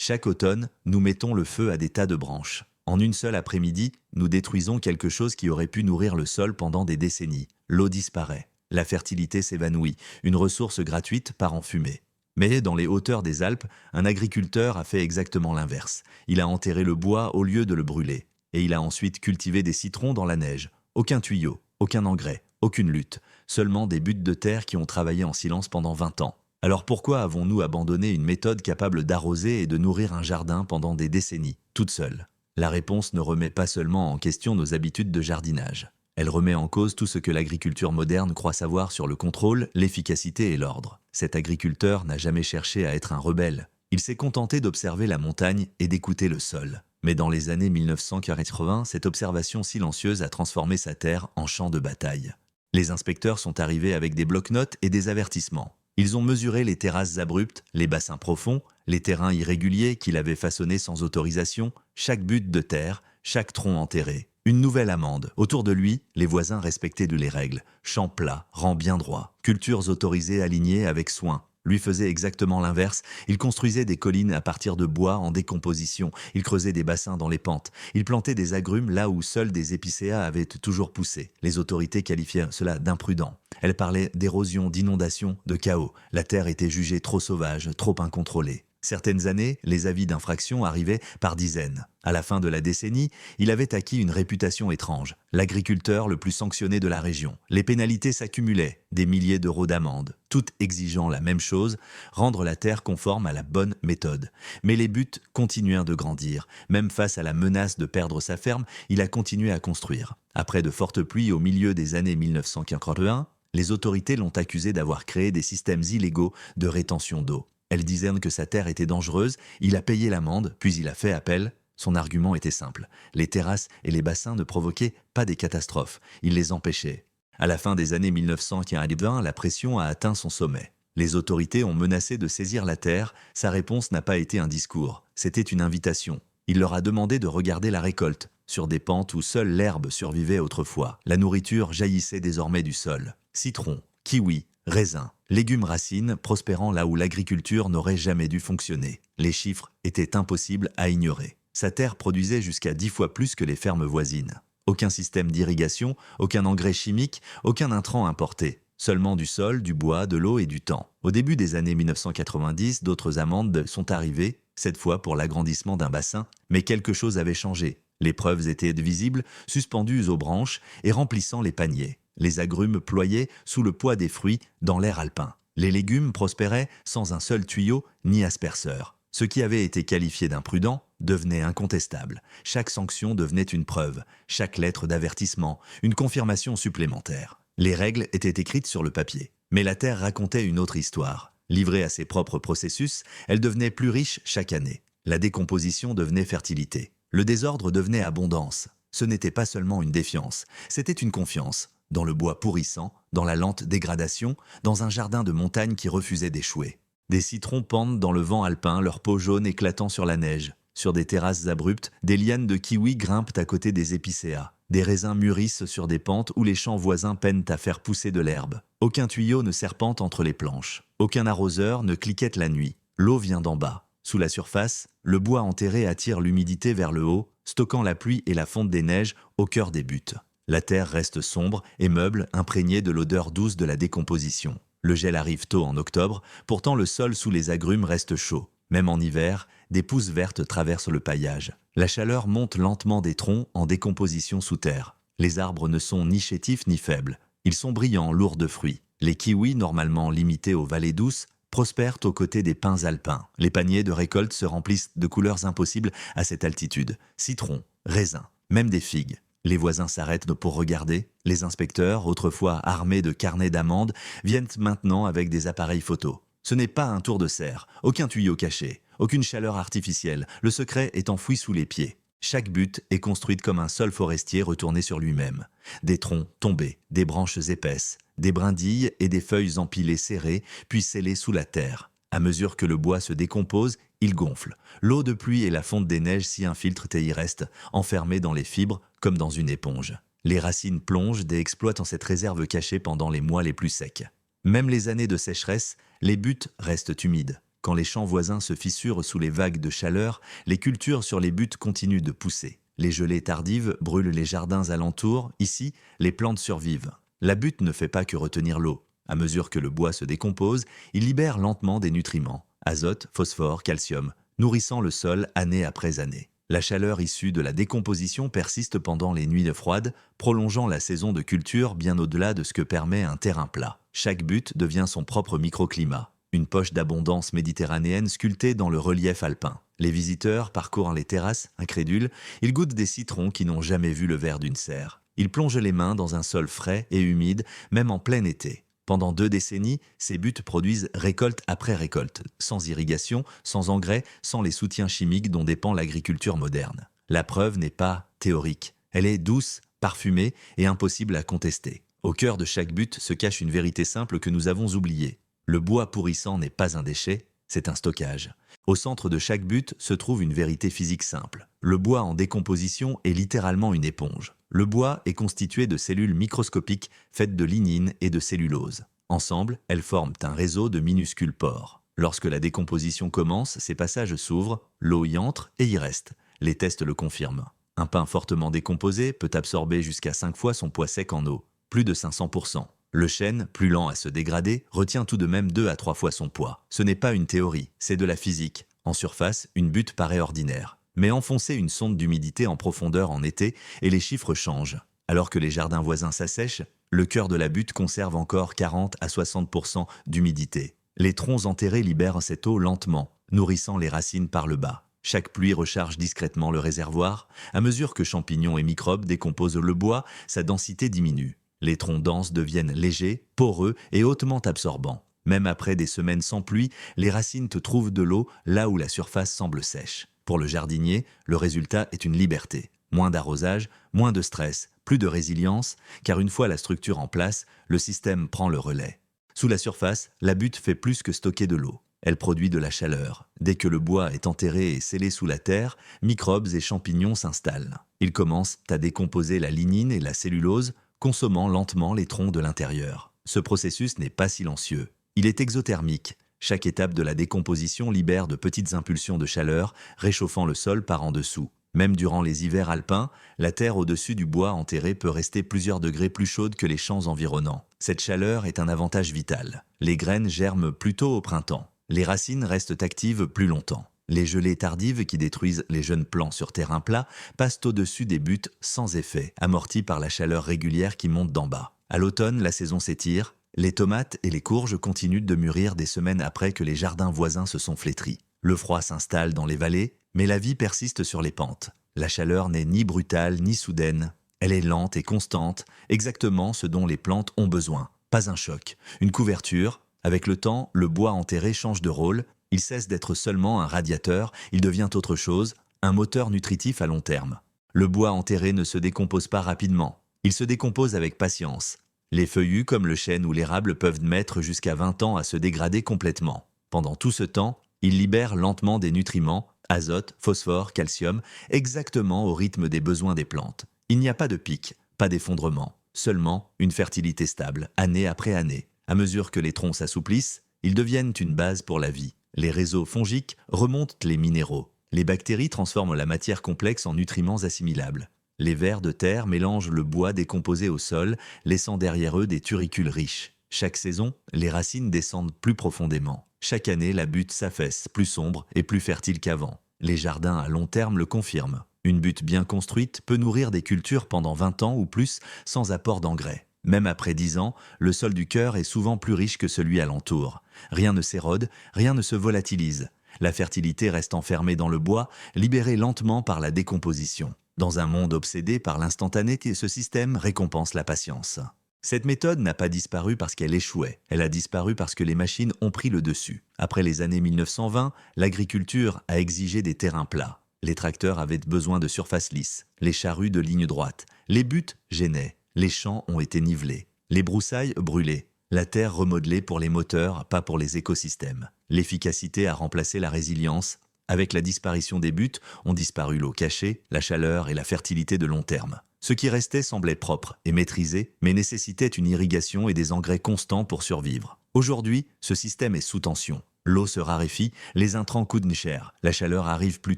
Chaque automne, nous mettons le feu à des tas de branches. En une seule après-midi, nous détruisons quelque chose qui aurait pu nourrir le sol pendant des décennies. L'eau disparaît. La fertilité s'évanouit. Une ressource gratuite part en fumée. Mais dans les hauteurs des Alpes, un agriculteur a fait exactement l'inverse. Il a enterré le bois au lieu de le brûler. Et il a ensuite cultivé des citrons dans la neige. Aucun tuyau, aucun engrais, aucune lutte. Seulement des buttes de terre qui ont travaillé en silence pendant 20 ans. Alors pourquoi avons-nous abandonné une méthode capable d'arroser et de nourrir un jardin pendant des décennies, toute seule? La réponse ne remet pas seulement en question nos habitudes de jardinage. Elle remet en cause tout ce que l'agriculture moderne croit savoir sur le contrôle, l'efficacité et l'ordre. Cet agriculteur n'a jamais cherché à être un rebelle. Il s'est contenté d'observer la montagne et d'écouter le sol. Mais dans les années 1980, cette observation silencieuse a transformé sa terre en champ de bataille. Les inspecteurs sont arrivés avec des bloc-notes et des avertissements. Ils ont mesuré les terrasses abruptes, les bassins profonds, les terrains irréguliers qu'il avait façonnés sans autorisation, chaque butte de terre, chaque tronc enterré. Une nouvelle amende. Autour de lui, les voisins respectaient les règles. Champs plats, rangs bien droits, cultures autorisées alignées avec soin. Lui faisait exactement l'inverse. Il construisait des collines à partir de bois en décomposition. Il creusait des bassins dans les pentes. Il plantait des agrumes là où seuls des épicéas avaient toujours poussé. Les autorités qualifiaient cela d'imprudent. Elles parlaient d'érosion, d'inondation, de chaos. La terre était jugée trop sauvage, trop incontrôlée. Certaines années, les avis d'infraction arrivaient par dizaines. À la fin de la décennie, il avait acquis une réputation étrange. L'agriculteur le plus sanctionné de la région. Les pénalités s'accumulaient, des milliers d'euros d'amende, toutes exigeant la même chose, rendre la terre conforme à la bonne méthode. Mais les buts continuèrent de grandir. Même face à la menace de perdre sa ferme, il a continué à construire. Après de fortes pluies au milieu des années 1981, les autorités l'ont accusé d'avoir créé des systèmes illégaux de rétention d'eau. Elles disaient que sa terre était dangereuse, il a payé l'amende, puis il a fait appel. Son argument était simple. Les terrasses et les bassins ne provoquaient pas des catastrophes, ils les empêchaient. À la fin des années 1980, la pression a atteint son sommet. Les autorités ont menacé de saisir la terre, sa réponse n'a pas été un discours, c'était une invitation. Il leur a demandé de regarder la récolte, sur des pentes où seule l'herbe survivait autrefois. La nourriture jaillissait désormais du sol. Citrons, kiwis, raisins, légumes racines prospérant là où l'agriculture n'aurait jamais dû fonctionner. Les chiffres étaient impossibles à ignorer. Sa terre produisait jusqu'à 10 fois plus que les fermes voisines. Aucun système d'irrigation, aucun engrais chimique, aucun intrant importé. Seulement du sol, du bois, de l'eau et du temps. Au début des années 1990, d'autres amendes sont arrivées, cette fois pour l'agrandissement d'un bassin, mais quelque chose avait changé. Les preuves étaient visibles, suspendues aux branches et remplissant les paniers. Les agrumes ployaient sous le poids des fruits dans l'air alpin. Les légumes prospéraient sans un seul tuyau ni asperceur. Ce qui avait été qualifié d'imprudent devenait incontestable. Chaque sanction devenait une preuve, chaque lettre d'avertissement, une confirmation supplémentaire. Les règles étaient écrites sur le papier. Mais la terre racontait une autre histoire. Livrée à ses propres processus, elle devenait plus riche chaque année. La décomposition devenait fertilité. Le désordre devenait abondance. Ce n'était pas seulement une défiance, c'était une confiance. Dans le bois pourrissant, dans la lente dégradation, dans un jardin de montagne qui refusait d'échouer. Des citrons pendent dans le vent alpin, leur peau jaune éclatant sur la neige. Sur des terrasses abruptes, des lianes de kiwi grimpent à côté des épicéas. Des raisins mûrissent sur des pentes où les champs voisins peinent à faire pousser de l'herbe. Aucun tuyau ne serpente entre les planches. Aucun arroseur ne cliquette la nuit. L'eau vient d'en bas. Sous la surface, le bois enterré attire l'humidité vers le haut, stockant la pluie et la fonte des neiges au cœur des buttes. La terre reste sombre et meuble, imprégnée de l'odeur douce de la décomposition. Le gel arrive tôt en octobre, pourtant le sol sous les agrumes reste chaud. Même en hiver, des pousses vertes traversent le paillage. La chaleur monte lentement des troncs en décomposition sous terre. Les arbres ne sont ni chétifs ni faibles. Ils sont brillants, lourds de fruits. Les kiwis, normalement limités aux vallées douces, prospèrent aux côtés des pins alpins. Les paniers de récolte se remplissent de couleurs impossibles à cette altitude. Citrons, raisins, même des figues. Les voisins s'arrêtent pour regarder. Les inspecteurs, autrefois armés de carnets d'amendes, viennent maintenant avec des appareils photo. Ce n'est pas un tour de serre, aucun tuyau caché, aucune chaleur artificielle. Le secret est enfoui sous les pieds. Chaque butte est construite comme un sol forestier retourné sur lui-même. Des troncs tombés, des branches épaisses, des brindilles et des feuilles empilées serrées, puis scellées sous la terre. À mesure que le bois se décompose, il gonfle. L'eau de pluie et la fonte des neiges s'y infiltrent et y restent, enfermées dans les fibres comme dans une éponge. Les racines plongent et exploitent en cette réserve cachée pendant les mois les plus secs. Même les années de sécheresse, les buttes restent humides. Quand les champs voisins se fissurent sous les vagues de chaleur, les cultures sur les buttes continuent de pousser. Les gelées tardives brûlent les jardins alentours. Ici, les plantes survivent. La butte ne fait pas que retenir l'eau. À mesure que le bois se décompose, il libère lentement des nutriments, azote, phosphore, calcium, nourrissant le sol année après année. La chaleur issue de la décomposition persiste pendant les nuits froides, prolongeant la saison de culture bien au-delà de ce que permet un terrain plat. Chaque butte devient son propre microclimat, une poche d'abondance méditerranéenne sculptée dans le relief alpin. Les visiteurs parcourent les terrasses, incrédules, ils goûtent des citrons qui n'ont jamais vu le verre d'une serre. Ils plongent les mains dans un sol frais et humide, même en plein été. Pendant 2 décennies, ces buttes produisent récolte après récolte, sans irrigation, sans engrais, sans les soutiens chimiques dont dépend l'agriculture moderne. La preuve n'est pas théorique, elle est douce, parfumée et impossible à contester. Au cœur de chaque butte se cache une vérité simple que nous avons oubliée. Le bois pourrissant n'est pas un déchet, c'est un stockage. Au centre de chaque butte se trouve une vérité physique simple. Le bois en décomposition est littéralement une éponge. Le bois est constitué de cellules microscopiques faites de lignine et de cellulose. Ensemble, elles forment un réseau de minuscules pores. Lorsque la décomposition commence, ces passages s'ouvrent, l'eau y entre et y reste. Les tests le confirment. Un pain fortement décomposé peut absorber jusqu'à 5 fois son poids sec en eau, plus de 500%. Le chêne, plus lent à se dégrader, retient tout de même 2 à 3 fois son poids. Ce n'est pas une théorie, c'est de la physique. En surface, une butte paraît ordinaire. Mais enfoncez une sonde d'humidité en profondeur en été et les chiffres changent. Alors que les jardins voisins s'assèchent, le cœur de la butte conserve encore 40 à 60% d'humidité. Les troncs enterrés libèrent cette eau lentement, nourrissant les racines par le bas. Chaque pluie recharge discrètement le réservoir. À mesure que champignons et microbes décomposent le bois, sa densité diminue. Les troncs denses deviennent légers, poreux et hautement absorbants. Même après des semaines sans pluie, les racines te trouvent de l'eau là où la surface semble sèche. Pour le jardinier, le résultat est une liberté. Moins d'arrosage, moins de stress, plus de résilience, car une fois la structure en place, le système prend le relais. Sous la surface, la butte fait plus que stocker de l'eau. Elle produit de la chaleur. Dès que le bois est enterré et scellé sous la terre, microbes et champignons s'installent. Ils commencent à décomposer la lignine et la cellulose, consommant lentement les troncs de l'intérieur. Ce processus n'est pas silencieux. Il est exothermique. Chaque étape de la décomposition libère de petites impulsions de chaleur, réchauffant le sol par en dessous. Même durant les hivers alpins, la terre au-dessus du bois enterré peut rester plusieurs degrés plus chaude que les champs environnants. Cette chaleur est un avantage vital. Les graines germent plus tôt au printemps. Les racines restent actives plus longtemps. Les gelées tardives qui détruisent les jeunes plants sur terrain plat passent au-dessus des buttes sans effet, amorties par la chaleur régulière qui monte d'en bas. À l'automne, la saison s'étire. Les tomates et les courges continuent de mûrir des semaines après que les jardins voisins se sont flétris. Le froid s'installe dans les vallées, mais la vie persiste sur les pentes. La chaleur n'est ni brutale ni soudaine. Elle est lente et constante, exactement ce dont les plantes ont besoin. Pas un choc, une couverture. Avec le temps, le bois enterré change de rôle. Il cesse d'être seulement un radiateur, il devient autre chose, un moteur nutritif à long terme. Le bois enterré ne se décompose pas rapidement. Il se décompose avec patience. Les feuillus comme le chêne ou l'érable peuvent mettre jusqu'à 20 ans à se dégrader complètement. Pendant tout ce temps, ils libèrent lentement des nutriments, azote, phosphore, calcium, exactement au rythme des besoins des plantes. Il n'y a pas de pic, pas d'effondrement, seulement une fertilité stable, année après année. À mesure que les troncs s'assouplissent, ils deviennent une base pour la vie. Les réseaux fongiques remontent les minéraux. Les bactéries transforment la matière complexe en nutriments assimilables. Les vers de terre mélangent le bois décomposé au sol, laissant derrière eux des turicules riches. Chaque saison, les racines descendent plus profondément. Chaque année, la butte s'affaisse, plus sombre et plus fertile qu'avant. Les jardins à long terme le confirment. Une butte bien construite peut nourrir des cultures pendant 20 ans ou plus sans apport d'engrais. Même après 10 ans, le sol du cœur est souvent plus riche que celui alentour. Rien ne s'érode, rien ne se volatilise. La fertilité reste enfermée dans le bois, libérée lentement par la décomposition. Dans un monde obsédé par l'instantané, ce système récompense la patience. Cette méthode n'a pas disparu parce qu'elle échouait. Elle a disparu parce que les machines ont pris le dessus. Après les années 1920, l'agriculture a exigé des terrains plats. Les tracteurs avaient besoin de surfaces lisses, les charrues de lignes droites. Les buttes gênaient. Les champs ont été nivelés, les broussailles brûlées, la terre remodelée pour les moteurs, pas pour les écosystèmes. L'efficacité a remplacé la résilience. Avec la disparition des buttes, ont disparu l'eau cachée, la chaleur et la fertilité de long terme. Ce qui restait semblait propre et maîtrisé, mais nécessitait une irrigation et des engrais constants pour survivre. Aujourd'hui, ce système est sous tension. L'eau se raréfie, les intrants coûtent cher, la chaleur arrive plus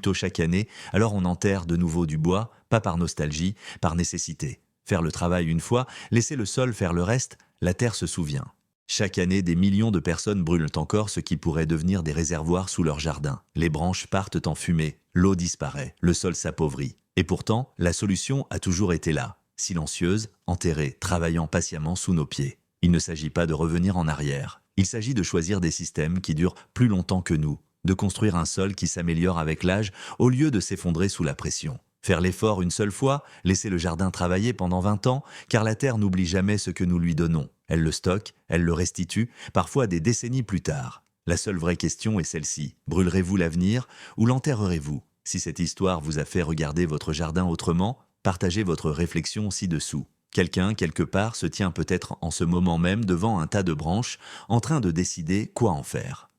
tôt chaque année, alors on enterre de nouveau du bois, pas par nostalgie, par nécessité. Faire le travail une fois, laisser le sol faire le reste, la terre se souvient. Chaque année, des millions de personnes brûlent encore ce qui pourrait devenir des réservoirs sous leur jardin. Les branches partent en fumée, l'eau disparaît, le sol s'appauvrit. Et pourtant, la solution a toujours été là, silencieuse, enterrée, travaillant patiemment sous nos pieds. Il ne s'agit pas de revenir en arrière. Il s'agit de choisir des systèmes qui durent plus longtemps que nous, de construire un sol qui s'améliore avec l'âge au lieu de s'effondrer sous la pression. Faire l'effort une seule fois, laisser le jardin travailler pendant 20 ans, car la terre n'oublie jamais ce que nous lui donnons. Elle le stocke, elle le restitue, parfois des décennies plus tard. La seule vraie question est celle-ci. Brûlerez-vous l'avenir ou l'enterrerez-vous? Si cette histoire vous a fait regarder votre jardin autrement, partagez votre réflexion ci-dessous. Quelqu'un, quelque part, se tient peut-être en ce moment même devant un tas de branches, en train de décider quoi en faire.